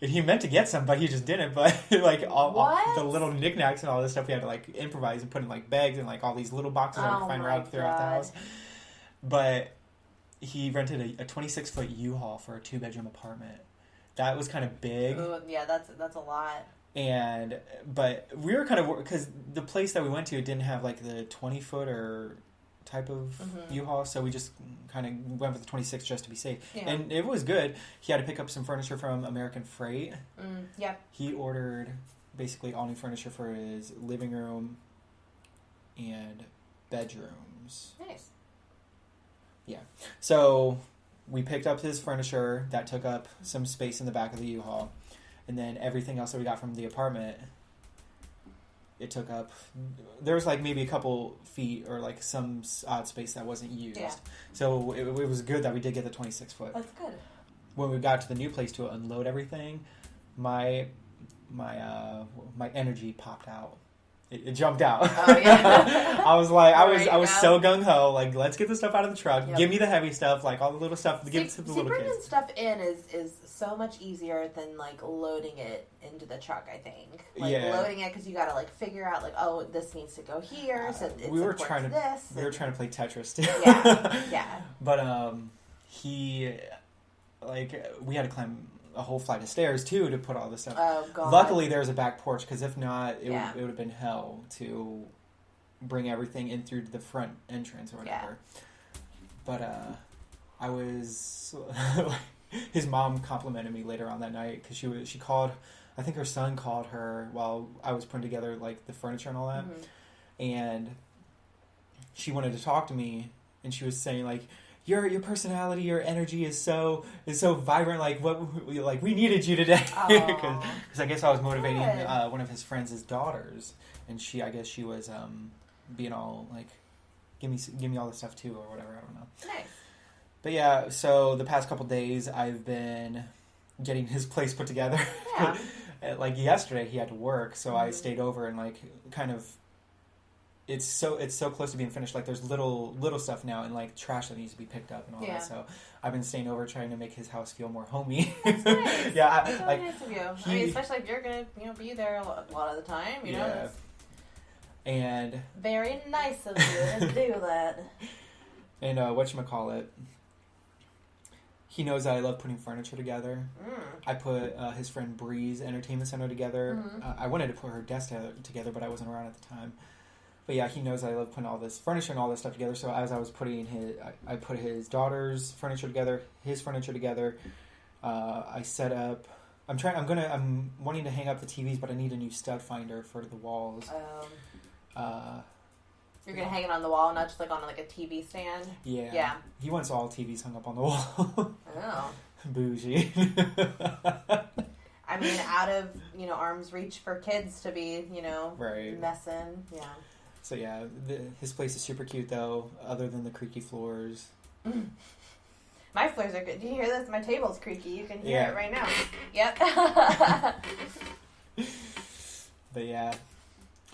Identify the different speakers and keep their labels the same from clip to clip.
Speaker 1: And he meant to get some, but he just didn't. But like all the
Speaker 2: What?
Speaker 1: little knickknacks and all this stuff, we had to like improvise and put in like bags and like all these little boxes that we could find around throughout the house. But he rented a 26-foot U-Haul for a 2-bedroom apartment. That was kind of big.
Speaker 2: Ooh, yeah, that's a lot.
Speaker 1: But we were kind of, because the place that we went to didn't have like the 20-foot or type of U-Haul, so we just kind of went with the 26 just to be safe.
Speaker 2: Yeah.
Speaker 1: And it was good. He had to pick up some furniture from American Freight.
Speaker 2: Yeah.
Speaker 1: He ordered basically all new furniture for his living room and bedrooms.
Speaker 2: Nice.
Speaker 1: Yeah. So we picked up his furniture that took up some space in the back of the U-Haul. And then everything else that we got from the apartment, it took up... There was like maybe a couple feet or like some odd space that wasn't used.
Speaker 2: Yeah.
Speaker 1: So it was good that we did get the 26-foot.
Speaker 2: That's good.
Speaker 1: When we got to the new place to unload everything, my energy popped out. It jumped out.
Speaker 2: Oh, yeah.
Speaker 1: I was like, I was so gung ho. Like, let's get the stuff out of the truck.
Speaker 2: Yep.
Speaker 1: Give me the heavy stuff, like all the little stuff. Give it to the little
Speaker 2: bringing
Speaker 1: kids.
Speaker 2: stuff in is so much easier than like loading it into the truck. I think loading it because you got to like figure out like, oh, this needs to go here. So it
Speaker 1: we were trying to
Speaker 2: this.
Speaker 1: We were trying to play Tetris too.
Speaker 2: Yeah.
Speaker 1: But we had to climb a whole flight of stairs too to put all this stuff.
Speaker 2: Oh God.
Speaker 1: Luckily, there was a back porch because if not, it would have been hell to bring everything in through the front entrance or whatever. Yeah. But I was his mom complimented me later on that night because she called. I think her son called her while I was putting together like the furniture and all that, and she wanted to talk to me, and she was saying like, Your personality, your energy is so vibrant. Like we needed you today because I guess I was motivating one of his friends' daughters, and I guess she was being all like, give me all this stuff too or whatever. I don't know.
Speaker 2: Nice.
Speaker 1: But yeah, so the past couple days I've been getting his place put together.
Speaker 2: Yeah.
Speaker 1: Like yesterday he had to work, so I stayed over and like kind of. It's so close to being finished. Like there's little stuff now and like trash that needs to be picked up and all that. So I've been staying over trying to make his house feel more homey.
Speaker 2: That's nice.
Speaker 1: Yeah,
Speaker 2: that's really nice of you. I mean, especially if you're gonna be there a lot of the time. You know. That's
Speaker 1: and
Speaker 2: very nice of you to do that.
Speaker 1: And whatchamacallit, he knows that I love putting furniture together. I put his friend Bree's entertainment center together. I wanted to put her desk together, but I wasn't around at the time. But yeah, he knows I love putting all this furniture and all this stuff together. So as I was putting I put his daughter's furniture together, his furniture together. I set up. I'm wanting to hang up the TVs, but I need a new stud finder for the walls.
Speaker 2: You're gonna hang it on the wall, not just like on like a TV stand.
Speaker 1: Yeah.
Speaker 2: Yeah.
Speaker 1: He wants all TVs hung up on the wall.
Speaker 2: Oh.
Speaker 1: Bougie.
Speaker 2: I mean, out of arm's reach for kids to be
Speaker 1: right.
Speaker 2: messing. Yeah.
Speaker 1: So yeah, his place is super cute though, other than the creaky floors.
Speaker 2: My floors are good. Do you hear this? My table's creaky. You can hear it right now. Yep.
Speaker 1: But yeah.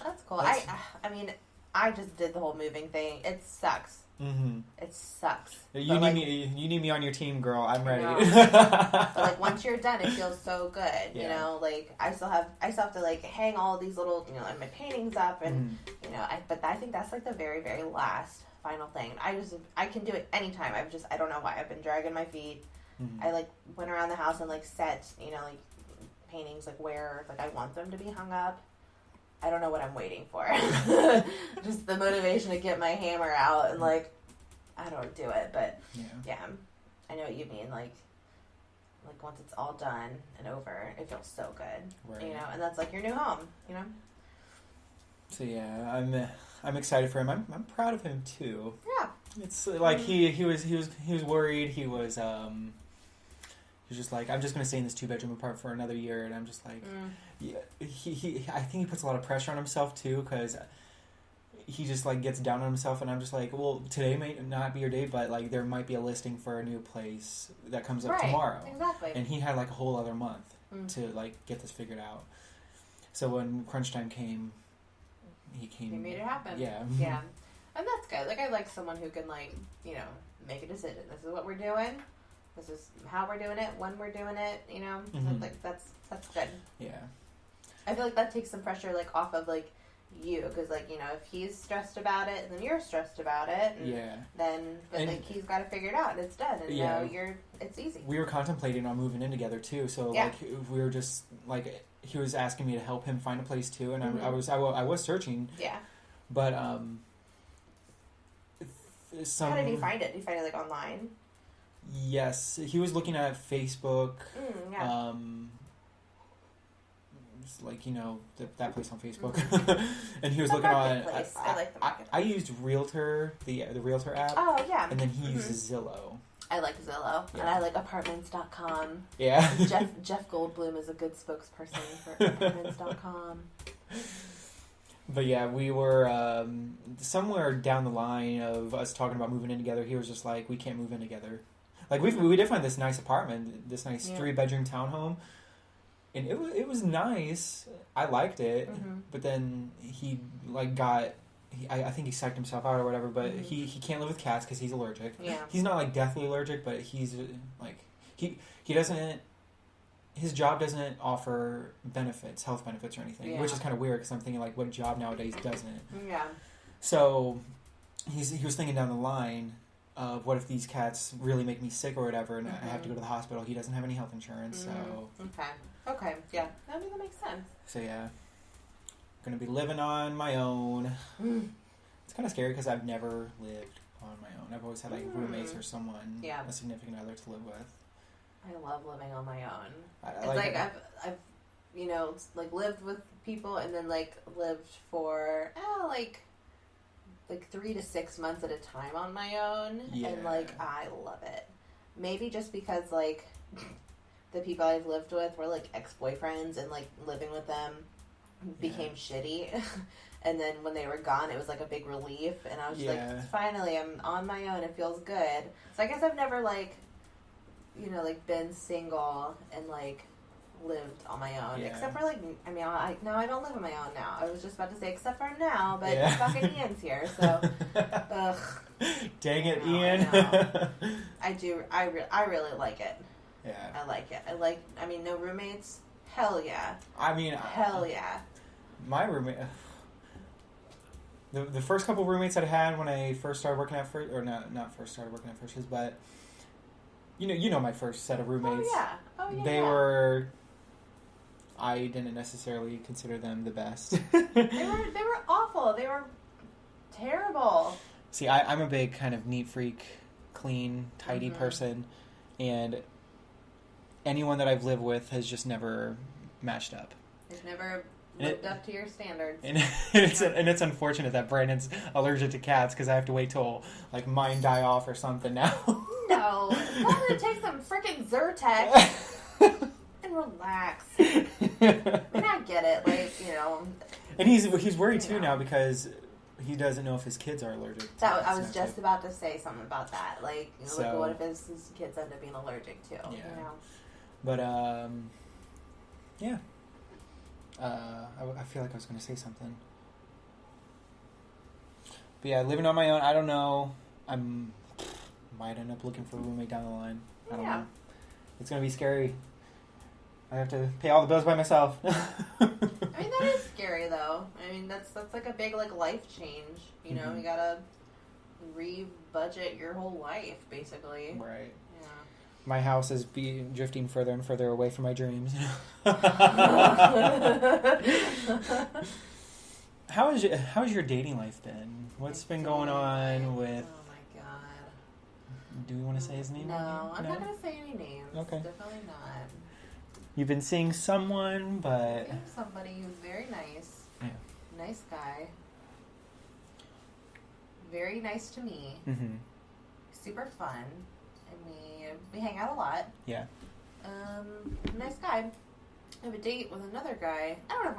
Speaker 2: That's cool. I mean, I just did the whole moving thing. It sucks.
Speaker 1: Mm-hmm.
Speaker 2: It sucks.
Speaker 1: You need me on your team, girl. I'm ready.
Speaker 2: But like once you're done, it feels so good.
Speaker 1: Yeah.
Speaker 2: You know, like I still have to like hang all these little like my paintings up, and but I think that's like the very, very last final thing. I can do it anytime. I don't know why I've been dragging my feet. I like went around the house and like set like paintings like where like I want them to be hung up. I don't know what I'm waiting for. Just the motivation to get my hammer out and like, I don't do it, but yeah, I know what you mean. Like once it's all done and over, it feels so good,
Speaker 1: right.
Speaker 2: And that's like your new home,
Speaker 1: So yeah, I'm excited for him. I'm proud of him too.
Speaker 2: Yeah,
Speaker 1: it's like he was worried. He was just like, I'm just going to stay in this 2-bedroom apartment for another year, and I'm just like, yeah, I think he puts a lot of pressure on himself too, because he just like gets down on himself, and I'm just like, well, today might not be your day, but like there might be a listing for a new place that comes up tomorrow.
Speaker 2: Exactly.
Speaker 1: And he had like a whole other month to like get this figured out. So when crunch time came, he
Speaker 2: made it happen.
Speaker 1: Yeah.
Speaker 2: Yeah. And that's good. Like I like someone who can like, make a decision. This is what we're doing. this is how we're doing it, when we're doing it, you know?
Speaker 1: Mm-hmm.
Speaker 2: So, like, that's good.
Speaker 1: Yeah.
Speaker 2: I feel like that takes some pressure, like, off of, like, you, because, like, you know, if he's stressed about it, then you're stressed about it, and then, like, he's got to figure it out, and it's done, and now it's easy.
Speaker 1: We were contemplating on moving in together, too, so, like, we were just, like, he was asking me to help him find a place, too, and I was searching.
Speaker 2: Yeah.
Speaker 1: But,
Speaker 2: how did he find it? Did he find it, like, online?
Speaker 1: Yes. He was looking at Facebook, like, you know, that place on Facebook. And he was looking on...
Speaker 2: I like the marketplace.
Speaker 1: I used Realtor, the Realtor app.
Speaker 2: Oh, yeah.
Speaker 1: And then he uses Zillow.
Speaker 2: I like Zillow. Yeah. And I like Apartments.com.
Speaker 1: Yeah.
Speaker 2: Jeff Goldblum is a good spokesperson for Apartments.com. But
Speaker 1: yeah, we were somewhere down the line of us talking about moving in together. He was just like, we can't move in together. Like, we did find this nice apartment, this nice 3-bedroom townhome. And it was nice. I liked it. But then he, like, I think he psyched himself out or whatever, but he can't live with cats because he's allergic.
Speaker 2: Yeah.
Speaker 1: He's not, like, deathly allergic, but he's, like, he doesn't, his job doesn't offer benefits, health benefits or anything, which is kind of weird because I'm thinking, like, what job nowadays doesn't?
Speaker 2: Yeah.
Speaker 1: So he was thinking down the line of what if these cats really make me sick or whatever and I have to go to the hospital. He doesn't have any health insurance, so...
Speaker 2: Okay, yeah. I mean, that makes sense.
Speaker 1: So, yeah. Gonna be living on my own. It's kind of scary because I've never lived on my own. I've always had, like, roommates or someone, a significant other to live with.
Speaker 2: I love living on my own.
Speaker 1: It's
Speaker 2: like I've, you know, like, lived with people and then, like, lived for, like 3 to 6 months at a time on my own. Yeah. And, like, I love it. Maybe just because, like... the people I've lived with were, like, ex-boyfriends, and, like, living with them became shitty. And then when they were gone, it was, like, a big relief. And I was just like, finally, I'm on my own. It feels good. So I guess I've never, like, you know, like, been single and, like, lived on my own. Except for, like, I mean, now I don't live on my own now. I was just about to say except for now, but fucking Ian's here, so. Ugh.
Speaker 1: Dang it, Ian.
Speaker 2: I do. I really like it.
Speaker 1: Yeah.
Speaker 2: I like it. I mean, no roommates? Hell yeah.
Speaker 1: I mean...
Speaker 2: Hell yeah.
Speaker 1: My roommate... The first couple roommates that I had when I first started working at Frisch's, or not first started working at Frisch's, but... You know my first set of roommates.
Speaker 2: Oh, yeah.
Speaker 1: They were... I didn't necessarily consider them the best.
Speaker 2: They were awful. They were terrible.
Speaker 1: See, I'm a big kind of neat freak, clean, tidy person, and... anyone that I've lived with has just never matched up.
Speaker 2: They've never lived up to your standards.
Speaker 1: And it's unfortunate that Brandon's allergic to cats because I have to wait till, like, mine die off or something now.
Speaker 2: No. Why don't you take some freaking Zyrtec and relax? I mean, I get it. Like, you know.
Speaker 1: And he's worried, too, now because... he doesn't know if his kids are allergic to cats.
Speaker 2: I was just about to say something about that. Like, you know, like, what if his kids end up being allergic too?
Speaker 1: Yeah.
Speaker 2: You know?
Speaker 1: But, yeah. I feel like I was going to say something. But yeah, living on my own, I don't know. Might end up looking for a roommate down the line. I don't know. It's going to be scary. I have to pay all the bills by myself.
Speaker 2: I mean, that is scary, though. I mean, that's like a big, like, life change. You know, you gotta re-budget your whole life, basically.
Speaker 1: Right.
Speaker 2: Yeah.
Speaker 1: My house is drifting further and further away from my dreams. How's your dating life been? What's been going on with...
Speaker 2: Oh, my God.
Speaker 1: Do we want to say his name?
Speaker 2: No, I'm not going to say any names.
Speaker 1: Okay.
Speaker 2: Definitely not.
Speaker 1: You've been seeing someone, but...
Speaker 2: Seeing somebody who's very nice.
Speaker 1: Yeah.
Speaker 2: Nice guy. Very nice to me.
Speaker 1: Mm-hmm.
Speaker 2: Super fun. And we hang out a lot.
Speaker 1: Yeah.
Speaker 2: Nice guy. I have a date with another guy. I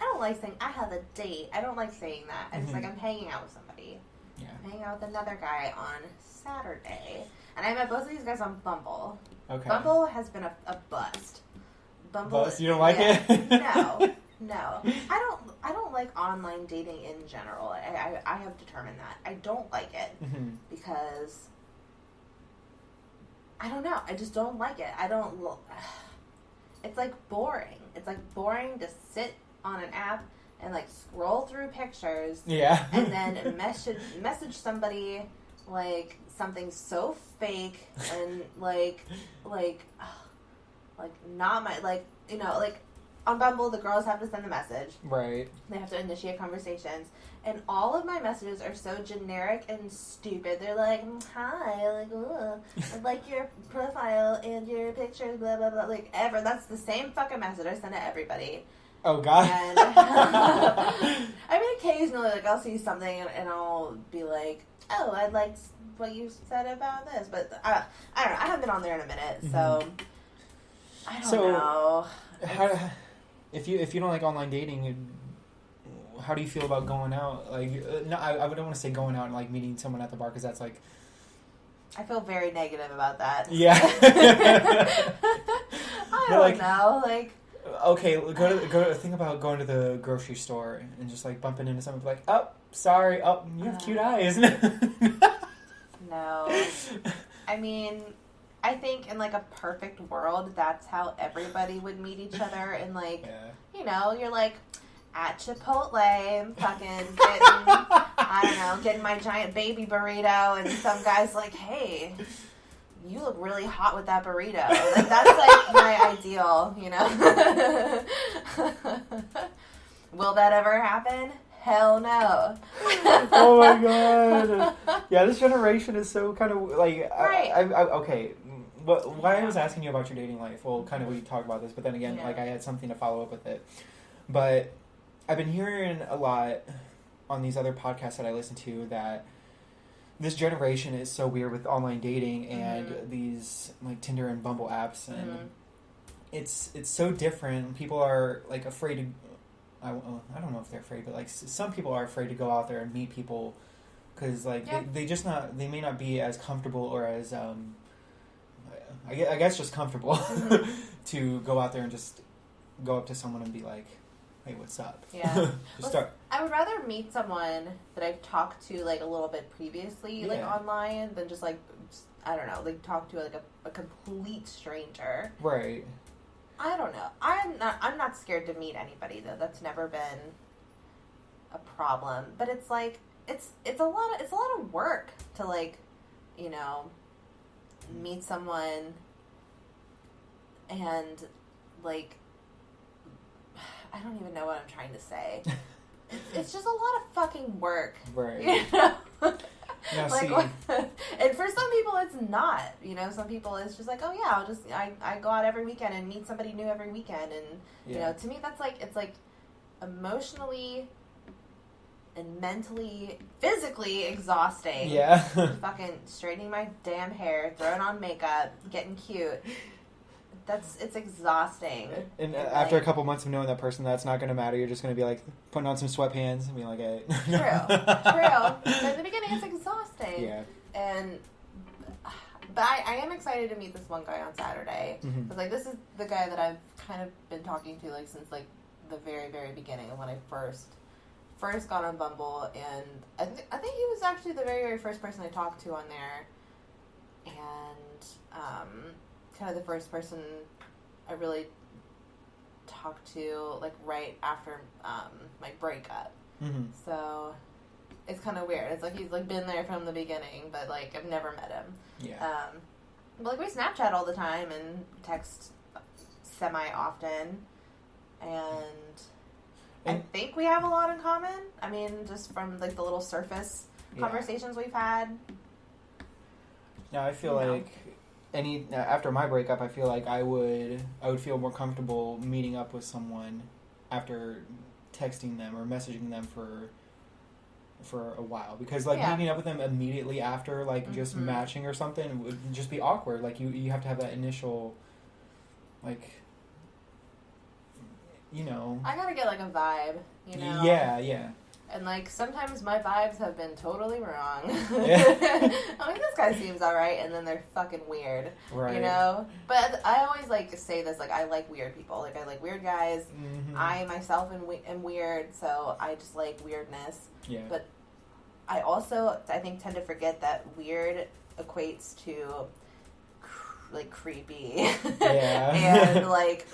Speaker 2: don't like saying I have a date. I don't like saying that. I just like I'm hanging out with somebody.
Speaker 1: Yeah.
Speaker 2: I'm hanging out with another guy on Saturday. And I met both of these guys on Bumble.
Speaker 1: Okay.
Speaker 2: Bumble has been a bust. Bumble.
Speaker 1: Bust? You don't like it?
Speaker 2: No. I don't like online dating in general. I have determined that. I don't like it because I don't know. I just don't like it. It's like boring. It's like boring to sit on an app and like scroll through pictures.
Speaker 1: Yeah.
Speaker 2: And then message somebody like something so fake and like not my, like, you know, like on Bumble the girls have to send the message.
Speaker 1: Right.
Speaker 2: They have to initiate conversations. And all of my messages are so generic and stupid. They're like, hi, like, ugh, I like your profile and your pictures, blah, blah, blah. Like, that's the same fucking message I send to everybody.
Speaker 1: Oh, God.
Speaker 2: And, I mean, occasionally, like, I'll see something and I'll be like, oh, I liked what you said about this. But I don't know. I haven't been on there in a minute, so I don't know.
Speaker 1: If you don't like online dating, how do you feel about going out? Like, no, I don't want to say going out and like meeting someone at the bar because that's like.
Speaker 2: I feel very negative about that.
Speaker 1: Yeah.
Speaker 2: I don't know. Like.
Speaker 1: Okay, think about going to the grocery store and just like bumping into someone like, oh, sorry, oh, you have cute eyes.
Speaker 2: No. I mean, I think in like a perfect world, that's how everybody would meet each other. And like, you know, you're like at Chipotle, fucking getting my giant baby burrito, and some guy's like, hey, you look really hot with that burrito. Like, that's like my ideal, you know? Will that ever happen? Hell no.
Speaker 1: Oh my God. Yeah, this generation is so kind of like,
Speaker 2: right.
Speaker 1: Okay. But why I was asking you about your dating life, well, kind of we talked about this, but then again, like I had something to follow up with it. But I've been hearing a lot on these other podcasts that I listen to that this generation is so weird with online dating and these like Tinder and Bumble apps, and it's so different. People are like afraid to. I don't know if they're afraid, but like some people are afraid to go out there and meet people because like they may not be as comfortable or as I guess just comfortable to go out there and just go up to someone and be like, hey, what's up?
Speaker 2: Yeah. I would rather meet someone that I've talked to like a little bit previously, like online, than just like, I don't know, like talk to like a complete stranger.
Speaker 1: Right.
Speaker 2: I don't know. I'm not scared to meet anybody though. That's never been a problem. But it's like it's a lot of work to like, you know, meet someone and like, I don't even know what I'm trying to say. It's just a lot of fucking work.
Speaker 1: Right.
Speaker 2: You know?
Speaker 1: Now,
Speaker 2: like,
Speaker 1: see.
Speaker 2: And for some people it's not. You know, some people it's just like, oh yeah, I go out every weekend and meet somebody new every weekend, and you know, to me that's like, it's like emotionally and mentally, physically exhausting.
Speaker 1: Yeah.
Speaker 2: Fucking straightening my damn hair, throwing on makeup, getting cute. It's exhausting.
Speaker 1: And after a couple months of knowing that person, that's not going to matter. You're just going to be like putting on some sweatpants and being like, hey.
Speaker 2: True. But in the beginning, it's exhausting.
Speaker 1: Yeah.
Speaker 2: But I am excited to meet this one guy on Saturday. Because like, this is the guy that I've kind of been talking to like since like the very, very beginning of when I first got on Bumble, and I think he was actually the very, very first person I talked to on there, and kind of the first person I really talked to like right after my breakup. So it's kind of weird. It's like he's like been there from the beginning, but like I've never met him.
Speaker 1: Yeah.
Speaker 2: But like we Snapchat all the time and text semi often, and I think we have a lot in common. I mean, just from like the little surface conversations we've had.
Speaker 1: Now I feel like after my breakup, I feel like I would feel more comfortable meeting up with someone after texting them or messaging them for a while, because like meeting up with them immediately after like just matching or something would just be awkward. Like you have to have that initial like, you know, I
Speaker 2: gotta get like a vibe, you know.
Speaker 1: Yeah.
Speaker 2: And like sometimes my vibes have been totally wrong.
Speaker 1: Yeah.
Speaker 2: I mean, this guy seems alright, and then they're fucking weird.
Speaker 1: Right.
Speaker 2: You know? But I always like say this, like I like weird people. Like I like weird guys. I myself am weird, so I just like weirdness.
Speaker 1: Yeah.
Speaker 2: But I also, I think, tend to forget that weird equates to like creepy.
Speaker 1: Yeah.
Speaker 2: And like